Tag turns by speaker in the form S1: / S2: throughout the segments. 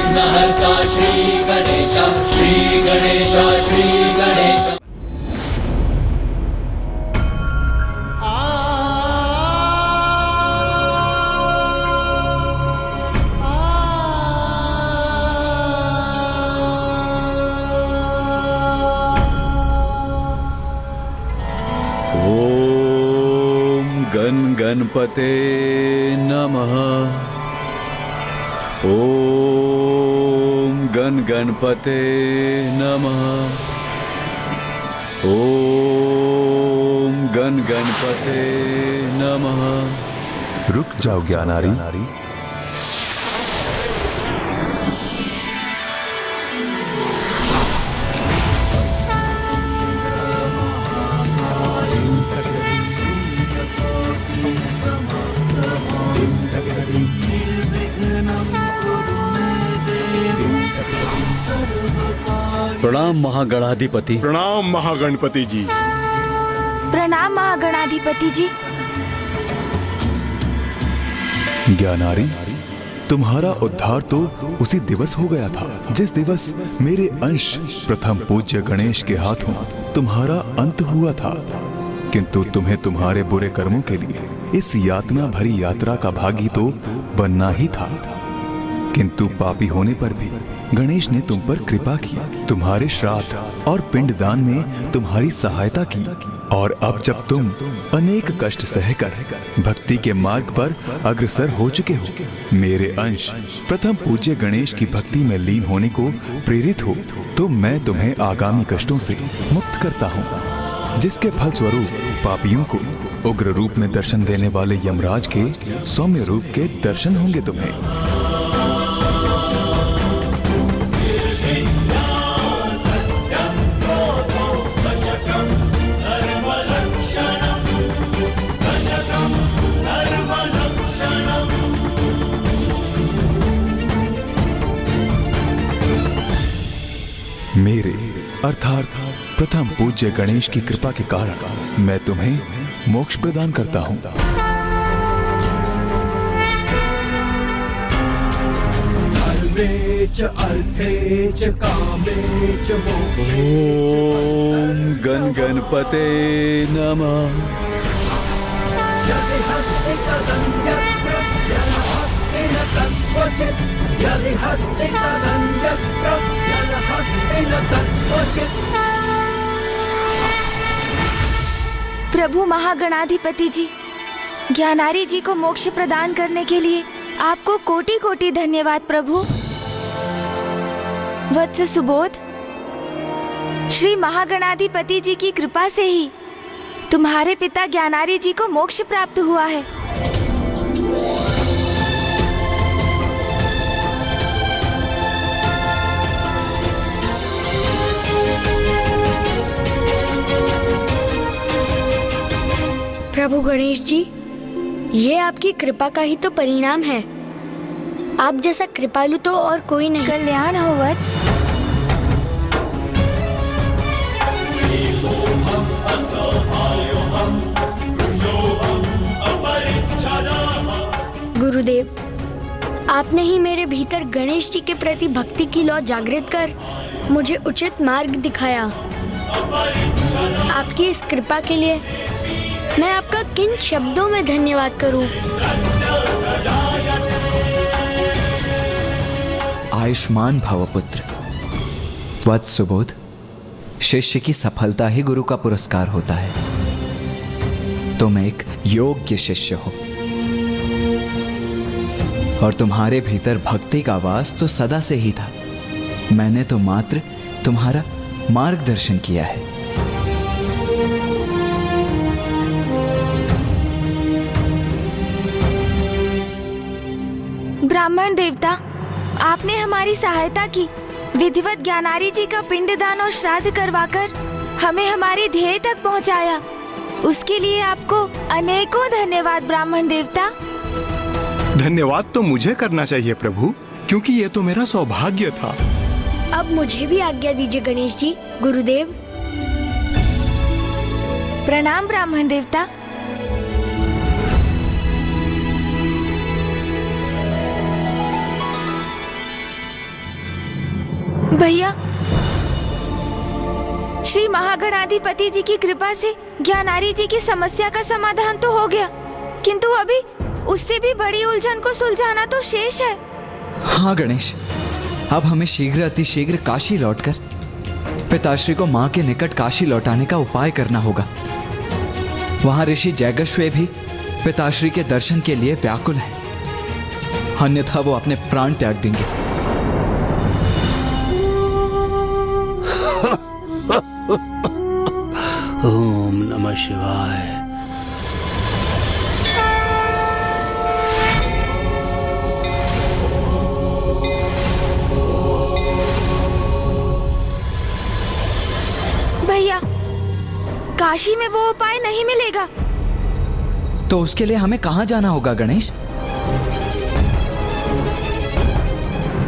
S1: विघ्नहर्ता श्री गणेश, श्री गणेश, श्री गणेश।
S2: गणपते नमः। ओम गणपते नमः। ओम गणपते नमः।
S3: रुक जाओ ज्ञानारी।
S2: प्रणाम महागणाधिपति।
S4: प्रणाम महागणपति जी।
S5: प्रणाम महागणाधिपति जी।
S3: ज्ञानारी, तुम्हारा उद्धार तो उसी दिवस हो गया था जिस दिवस मेरे अंश प्रथम पूज्य गणेश के हाथों तुम्हारा अंत हुआ था। किंतु तुम्हें तुम्हारे बुरे कर्मों के लिए इस यातना भरी यात्रा का भागी तो बनना ही था। किंतु पापी होने पर भी गणेश ने तुम पर कृपा की, तुम्हारे श्राद्ध और पिंडदान में तुम्हारी सहायता की। और अब जब तुम अनेक कष्ट सहकर भक्ति के मार्ग पर अग्रसर हो चुके हो, मेरे अंश प्रथम पूज्य गणेश की भक्ति में लीन होने को प्रेरित हो, तो मैं तुम्हें आगामी कष्टों से मुक्त करता हूँ, जिसके फल स्वरूप पापियों को उग्र रूप में दर्शन देने वाले यमराज के सौम्य रूप के दर्शन होंगे तुम्हें। मेरे अर्थात प्रथम पूज्य गणेश की कृपा के कारण मैं तुम्हें मोक्ष प्रदान करता हूँ।
S1: धर्मे च अर्थे च कामे च मोक्षे।
S2: ओम गणपते नमः।
S5: प्रभु महागणाधिपति जी, ज्ञानारी जी को मोक्ष प्रदान करने के लिए आपको कोटि कोटि धन्यवाद प्रभु। वत्स सुबोध, श्री महागणाधिपति जी की कृपा से ही तुम्हारे पिता ज्ञानारी जी को मोक्ष प्राप्त हुआ है।
S6: प्रभु गणेश जी, ये आपकी कृपा का ही तो परिणाम है। आप जैसा कृपालु तो और कोई नहीं।
S5: कल्याण हो वत्स।
S6: गुरुदेव, आपने ही मेरे भीतर गणेश जी के प्रति भक्ति की लौ जागृत कर मुझे उचित मार्ग दिखाया। आपकी इस कृपा के लिए मैं आपका किन शब्दों में धन्यवाद करूं?
S7: आयुष्मान भव पुत्र। वत्स सुबोध, शिष्य की सफलता ही गुरु का पुरस्कार होता है। तुम एक योग्य शिष्य हो और तुम्हारे भीतर भक्ति का वास तो सदा से ही था। मैंने तो मात्र तुम्हारा मार्गदर्शन किया है।
S5: ब्राह्मण देवता, आपने हमारी सहायता की। विधिवत ज्ञानारी जी का पिंडदान और श्राद्ध करवाकर हमें हमारे ध्येय तक पहुंचाया। उसके लिए आपको अनेकों धन्यवाद ब्राह्मण देवता।
S4: धन्यवाद तो मुझे करना चाहिए प्रभु, क्योंकि ये तो मेरा सौभाग्य था।
S6: अब मुझे भी आज्ञा दीजिए गणेश जी। गुरुदेव।
S5: प्रणाम ब्राह्मण देवता। भैया, श्री महागणाधिपति जी की कृपा से ज्ञानारी जी की समस्या का समाधान तो हो गया, किंतु अभी उससे भी बड़ी उलझन को सुलझाना तो शेष है।
S7: हाँ गणेश, अब हमें शीघ्र अतिशीघ्र काशी लौटकर पिताश्री को माँ के निकट काशी लौटाने का उपाय करना होगा। वहां ऋषि जैगश्वे भी पिताश्री के दर्शन के लिए व्याकुल है, अन्यथा वो अपने प्राण त्याग देंगे।
S1: ओम नमः शिवाय।
S5: भैया, काशी में वो उपाय नहीं मिलेगा।
S7: तो उसके लिए हमें कहाँ जाना होगा गणेश?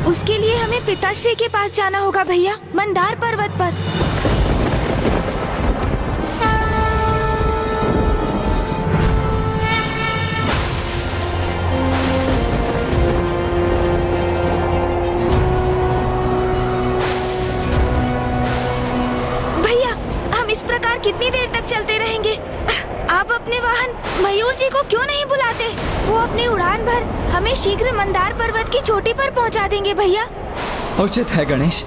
S5: उसके लिए हमें पिताश्री के पास जाना होगा भैया, मंदार पर्वत पर। भैया, हम इस प्रकार कितनी देर तक चलते रहेंगे? आप अपने वाहन मयूर जी को क्यों नहीं बुलाते? वो अपनी उड़ान भर हमें शीघ्र मंदार पर्वत की चोटी पर पहुंचा देंगे भैया।
S7: उचित है गणेश।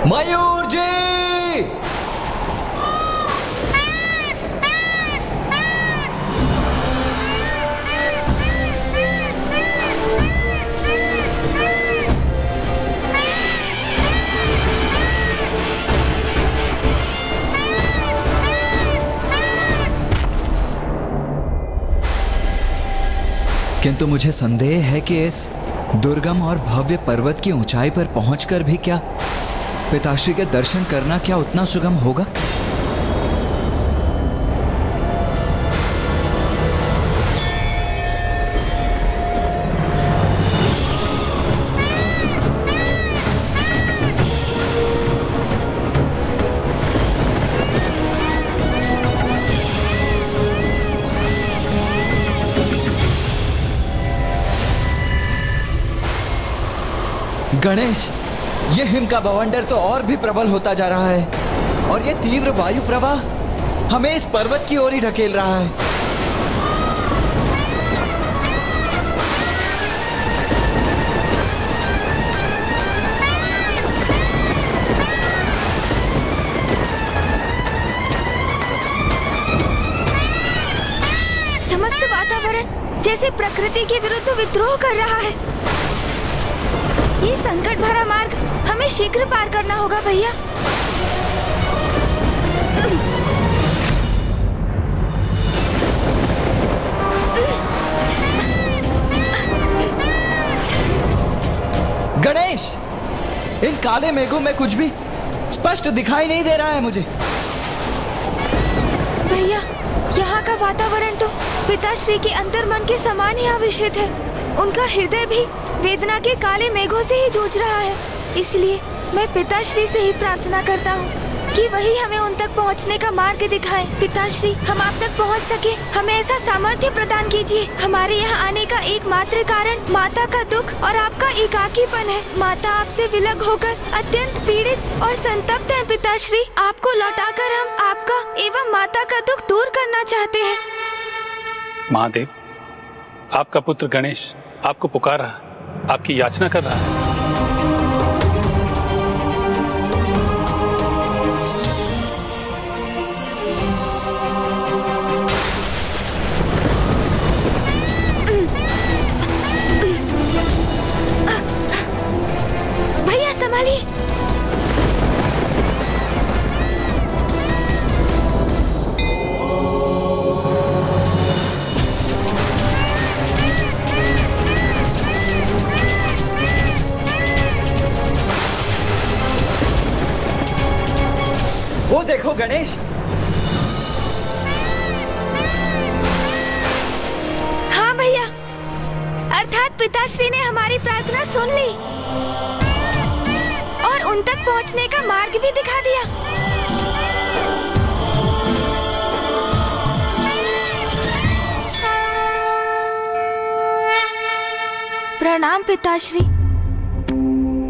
S7: मयूर जी! किंतु मुझे संदेह है कि इस दुर्गम और भव्य पर्वत की ऊंचाई पर पहुंचकर भी क्या पिताश्री के दर्शन करना क्या उतना सुगम होगा? गणेश, ये हिम का बवंडर तो और भी प्रबल होता जा रहा है और ये तीव्र वायु प्रवाह हमें इस पर्वत की ओर ही ढकेल रहा है।
S5: समस्त वातावरण जैसे प्रकृति के विरुद्ध विद्रोह कर रहा है। ये संकट भरा मार्ग हमें शीघ्र पार करना होगा भैया।
S7: गणेश, इन काले मेघों में कुछ भी स्पष्ट दिखाई नहीं दे रहा है मुझे।
S5: भैया, यहाँ का वातावरण तो पिताश्री के अंतर्मन के समान ही आविष्ट है। उनका हृदय भी वेदना के काले मेघों से ही जूझ रहा है। इसलिए मैं पिताश्री से ही प्रार्थना करता हूँ कि वही हमें उन तक पहुँचने का मार्ग दिखाएं। पिताश्री, हम आप तक पहुँच सके, हमें ऐसा सामर्थ्य प्रदान कीजिए। हमारे यहाँ आने का एकमात्र कारण माता का दुख और आपका एकाकीपन है। माता आपसे विलग होकर अत्यंत पीड़ित और संतप्त है। पिताश्री, आपको लौटाकर हम आपका एवं माता का दुख दूर करना चाहते हैं।
S8: महादेव, आपका पुत्र गणेश आपको पुकार रहा, आपकी याचना कर रहा है।
S5: भैया संभालिए।
S7: वो देखो गणेश,
S5: हाँ भैया, अर्थात पिताश्री ने हमारी प्रार्थना सुन ली और उन तक पहुंचने का मार्ग भी दिखा दिया। प्रणाम पिताश्री।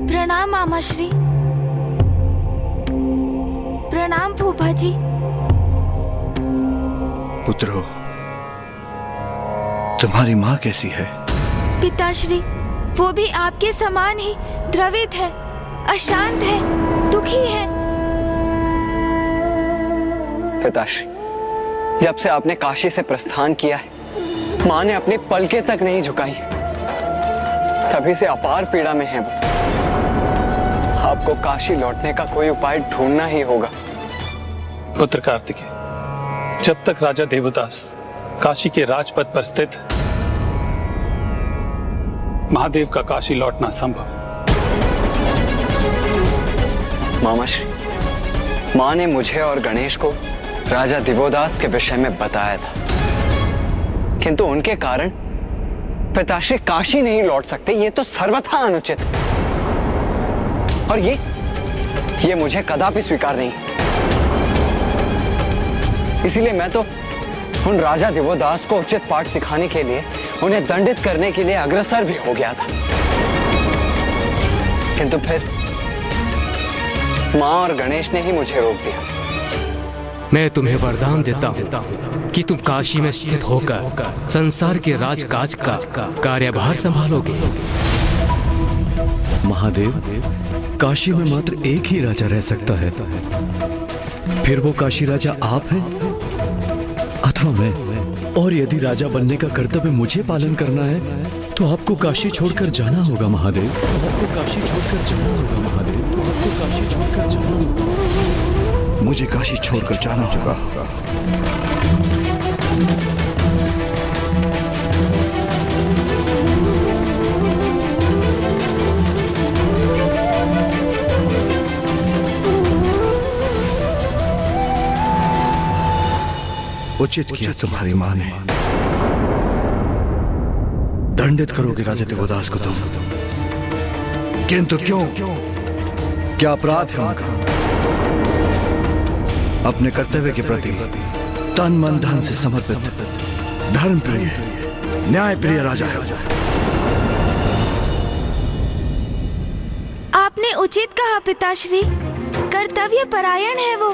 S5: प्रणाम मामाश्री। प्रणाम फूफा जी।
S1: पुत्रो, तुम्हारी माँ कैसी है?
S5: पिताश्री, वो भी आपके समान ही द्रवित है, अशांत है, दुखी है।
S9: पिताश्री, जब से आपने काशी से प्रस्थान किया है, माँ ने अपनी पलकें तक नहीं झुकाई। तभी से अपार पीड़ा में है वो। आपको काशी लौटने का कोई उपाय ढूंढना ही होगा।
S8: पुत्र कार्तिकेय, जब तक राजा देवदास काशी के राजपथ पर स्थित है, महादेव का काशी लौटना संभव।
S9: मामाश्री, माँ ने मुझे और गणेश को राजा दिवोदास के विषय में बताया था, किंतु उनके कारण पिताश्री काशी नहीं लौट सकते। ये तो सर्वथा अनुचित है और ये मुझे कदापि स्वीकार नहीं। इसीलिए मैं तो उन राजा दिवोदास को उचित पाठ सिखाने के लिए, उन्हें दंडित करने के लिए अग्रसर भी हो गया था, किंतु फिर माँ और गणेश ने ही मुझे रोक दिया।
S10: मैं तुम्हें वरदान देता हूँ कि तुम काशी में स्थित होकर संसार के राजकाज का कार्यभार संभालोगे।
S2: महादेव, काशी में मात्र एक ही राजा रह सकता है। फिर वो काशी राजा आप हैं अथवा मैं। और यदि राजा बनने का कर्तव्य मुझे पालन करना है तो आपको काशी छोड़कर जाना होगा महादेव। तो आपको काशी छोड़कर जाना होगा महादेव। तो आपको काशी छोड़कर जाना होगा।
S1: मुझे काशी छोड़कर जाना होगा। उचित किया तुम्हारी माँ ने। दंडित करोगे राजा देवदास को तुम, किंतु क्यों? क्या अपराध है उनका? अपने कर्तव्य के प्रति तन मन धन से समर्पित धर्म प्रिय न्याय प्रिय राजा है।
S5: आपने उचित कहा पिताश्री। कर्तव्य परायण है वो,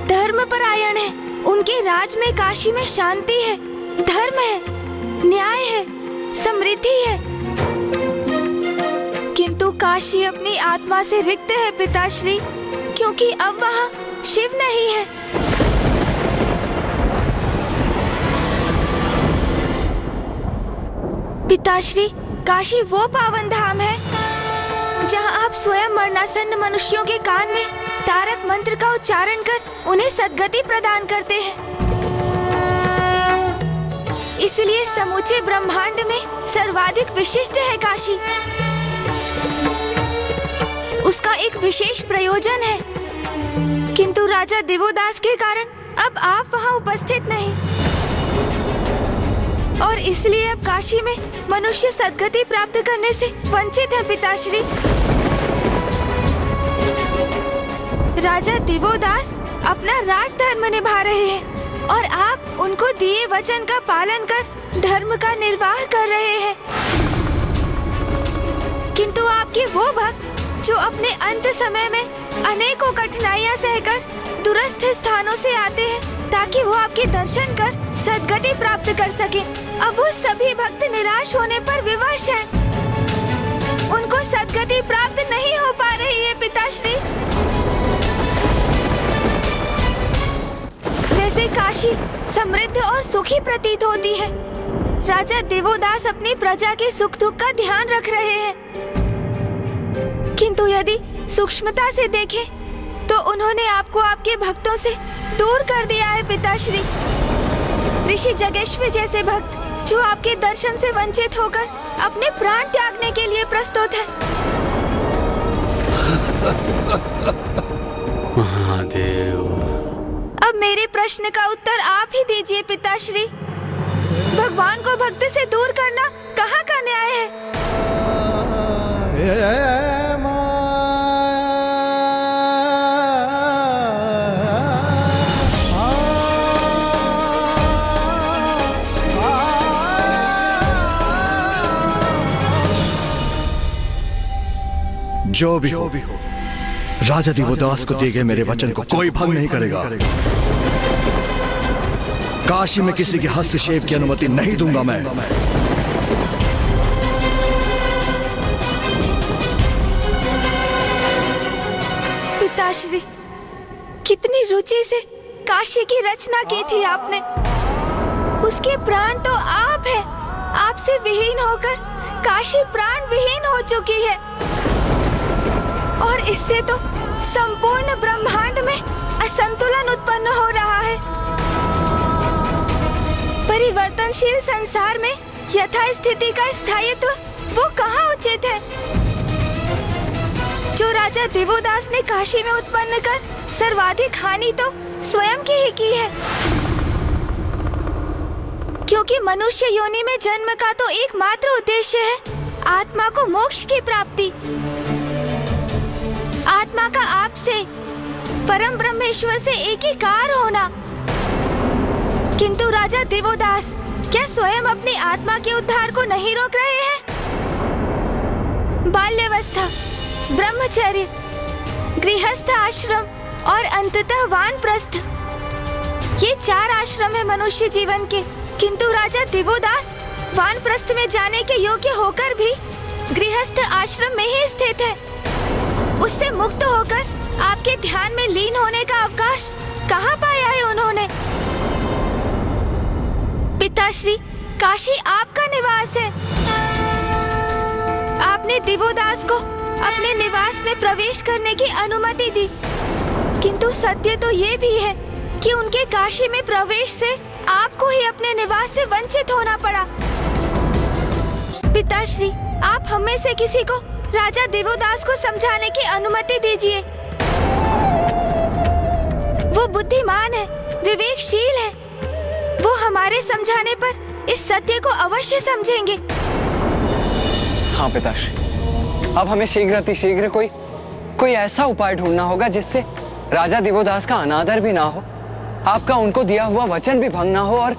S5: धर्म परायण है। उनके राज में काशी में शांति है, धर्म है, न्याय है, समृद्धि है। किंतु काशी अपनी आत्मा से रिक्त है पिताश्री, क्योंकि अब वहाँ शिव नहीं है। पिताश्री, काशी वो पावन धाम है जहाँ आप स्वयं मरणासन्न मनुष्यों के कान में तारक मंत्र का उच्चारण कर उन्हें सद्गति प्रदान करते हैं। इसलिए समूचे ब्रह्मांड में सर्वाधिक विशिष्ट है काशी। उसका एक विशेष प्रयोजन है, किंतु राजा दिवोदास के कारण अब आप वहाँ उपस्थित नहीं, और इसलिए अब काशी में मनुष्य सद्गति प्राप्त करने से वंचित है पिताश्री। राजा दिवोदास अपना राजधर्म निभा रहे हैं और आप उनको दिए वचन का पालन कर धर्म का निर्वाह कर रहे हैं। किंतु आपके वो भक्त जो अपने अंत समय में अनेकों कठिनाइयां सहकर दूरस्थ स्थानों से आते हैं ताकि वो आपके दर्शन कर सद्गति प्राप्त कर सके, अब वो सभी भक्त निराश होने पर विवश हैं। उनको सद्गति प्राप्त नहीं हो पा रही है पिताश्री। वैसे काशी समृद्ध और सुखी प्रतीत होती है। राजा दिवोदास अपनी प्रजा के सुख दुख का ध्यान रख रहे हैं, किंतु यदि सूक्ष्मता से देखें तो उन्होंने आपको आपके भक्तों से दूर कर दिया है पिताश्री। ऋषि जगेश्वर जैसे भक्त जो आपके दर्शन से वंचित होकर अपने प्राण त्यागने के लिए प्रस्तुत है।
S2: महादेव,
S5: अब मेरे प्रश्न का उत्तर आप ही दीजिए पिताश्री। भगवान को भक्त से दूर करना कहाँ का न्याय है?
S1: जो भी हो, राजा दिवोदास को दिए गए मेरे वचन को कोई भंग नहीं करेगा। काशी में किसी के हस्तक्षेप की अनुमति नहीं दूंगा मैं।
S5: पिताश्री, कितनी रुचि से काशी की रचना की थी आपने। उसके प्राण तो आप हैं। आपसे विहीन होकर काशी प्राण विहीन हो चुकी है और इससे तो संपूर्ण ब्रह्मांड में असंतुलन उत्पन्न हो रहा है। परिवर्तनशील संसार में यथास्थिति का स्थायित्व वो कहाँ उचित है? जो राजा दिवोदास ने काशी में उत्पन्न कर सर्वाधिक हानि तो स्वयं की ही की है, क्योंकि मनुष्य योनि में जन्म का तो एकमात्र उद्देश्य है आत्मा को मोक्ष की प्राप्ति। आत्मा का आपसे परम ब्रह्मेश्वर से एकीकार होना। किंतु राजा दिवोदास क्या स्वयं अपनी आत्मा के उद्धार को नहीं रोक रहे हैं? बाल्यावस्था, ब्रह्मचर्य, गृहस्थ आश्रम और अंततः वानप्रस्थ, ये 4 आश्रम है मनुष्य जीवन के। किंतु राजा दिवोदास वानप्रस्थ में जाने के योग्य होकर भी गृहस्थ आश्रम में ही स्थित है। उससे मुक्त होकर आपके ध्यान में लीन होने का अवकाश कहाँ पाया है उन्होंने? पिताश्री, काशी आपका निवास है। आपने दिवोदास को अपने निवास में प्रवेश करने की अनुमति दी, किंतु सत्य तो ये भी है कि उनके काशी में प्रवेश से आपको ही अपने निवास से वंचित होना पड़ा। पिताश्री, आप हमें से किसी को राजा दिवोदास को समझाने की अनुमति दीजिए। वो बुद्धिमान है, विवेकशील है। वो हमारे समझाने पर इस सत्य को अवश्य समझेंगे।
S9: हाँ पिताश्री, अब हमें शीघ्र कोई ऐसा उपाय ढूंढना होगा जिससे राजा दिवोदास का अनादर भी ना हो, आपका उनको दिया हुआ वचन भी भंग ना हो और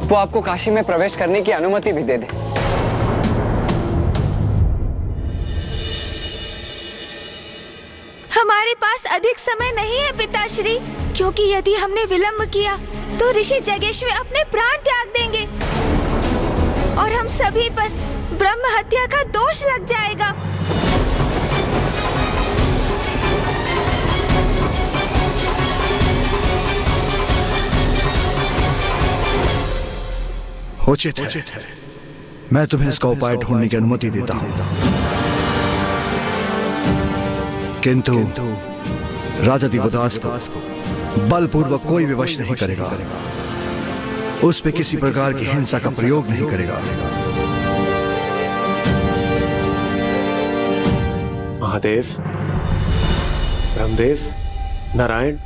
S9: वो आपको काशी में प्रवेश करने की अनुमति भी दे दे।
S5: हमारे पास अधिक समय नहीं है पिताश्री, क्योंकि यदि हमने विलंब किया तो ऋषि जगेश्वर अपने प्राण त्याग देंगे और हम सभी पर ब्रह्म हत्या का दोष लग जाएगा।
S1: उचित है। मैं तुम्हें इसका उपाय ढूंढने की अनुमति देता हूं, किंतु राजा दिवोदास को बलपूर्वक कोई विवश नहीं करेगा। उस पे किसी प्रकार की हिंसा का प्रयोग नहीं करेगा।
S11: महादेव, ब्रह्मदेव, नारायण,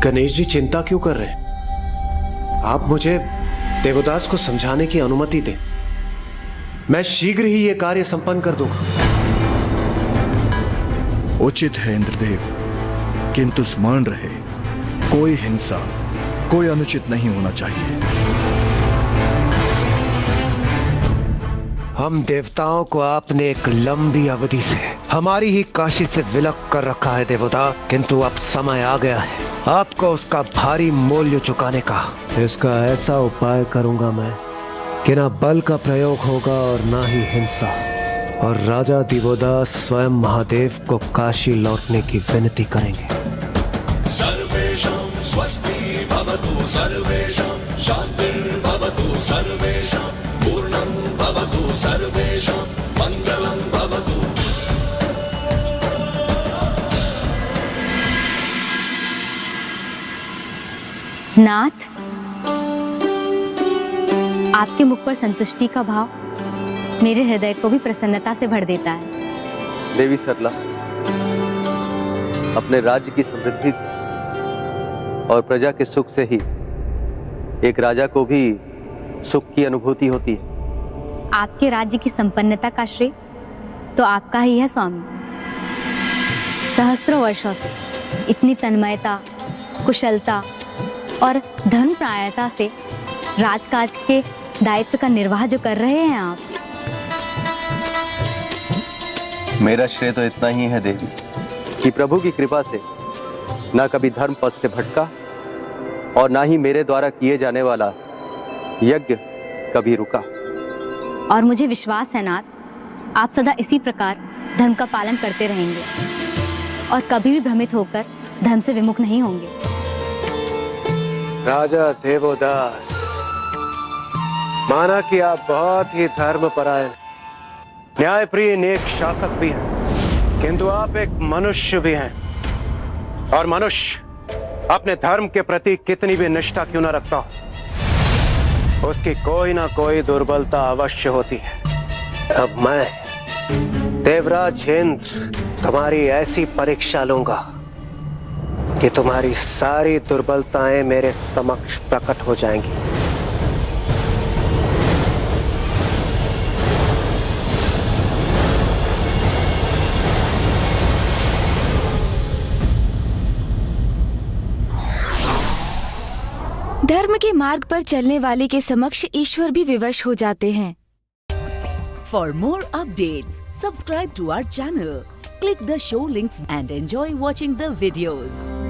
S11: गणेश जी चिंता क्यों कर रहे हैं? आप मुझे देवदास को समझाने की अनुमति दें। मैं शीघ्र ही यह कार्य संपन्न कर दूंगा।
S1: उचित है इंद्रदेव, किंतु स्मरण रहे, कोई हिंसा, कोई अनुचित नहीं होना चाहिए।
S11: हम देवताओं को आपने एक लंबी अवधि से हमारी ही काशी से विलक कर रखा है देवता, किंतु अब समय आ गया है आपको उसका भारी मूल्य चुकाने का। इसका ऐसा उपाय करूंगा मैं कि ना बल का प्रयोग होगा और ना ही हिंसा, और राजा दिवोदास स्वयं महादेव को काशी लौटने की विनती करेंगे।
S12: सर्वेषां स्वस्ति भवतु, सर्वेषां शान्तिर्भवतु, सर्वेषां पूर्णं भवतु, सर्वेषां मङ्गलं भवतु।
S13: नाथ, आपके मुख पर संतुष्टि का भाव मेरे हृदय को भी प्रसन्नता से भर देता है।
S14: देवी सरला, अपने राज्य की समृद्धि से और प्रजा के सुख से ही एक राजा को भी सुख की अनुभूति होती है।
S13: आपके राज्य की संपन्नता का श्रेय तो आपका ही है स्वामी। सहस्त्रों वर्षों से इतनी तन्मयता, कुशलता और धन प्रायता से राजकाज के दायित्व का निर्वाह जो कर रहे हैं आप,
S14: मेरा श्रेय तो इतना ही है देवी कि प्रभु की कृपा से ना कभी धर्म पथ से भटका और ना ही मेरे द्वारा किए जाने वाला यज्ञ कभी रुका।
S13: और मुझे विश्वास है नाथ, आप सदा इसी प्रकार धर्म का पालन करते रहेंगे और कभी भी भ्रमित होकर धर्म से विमुख नहीं होंगे।
S11: राजा देवोदास, माना कि आप बहुत ही धर्मपरायण, न्यायप्रिय नेक शासक भी हैं, किंतु आप एक मनुष्य भी हैं। और मनुष्य अपने धर्म के प्रति कितनी भी निष्ठा क्यों न रखता हो, उसकी कोई ना कोई दुर्बलता अवश्य होती है। अब मैं देवराज इंद्र तुम्हारी ऐसी परीक्षा लूंगा कि तुम्हारी सारी दुर्बलताएं मेरे समक्ष प्रकट हो जाएंगी।
S5: धर्म के मार्ग पर चलने वाले के समक्ष ईश्वर भी विवश हो जाते हैं।
S15: For more updates, subscribe to our channel, click the show links and enjoy watching the videos.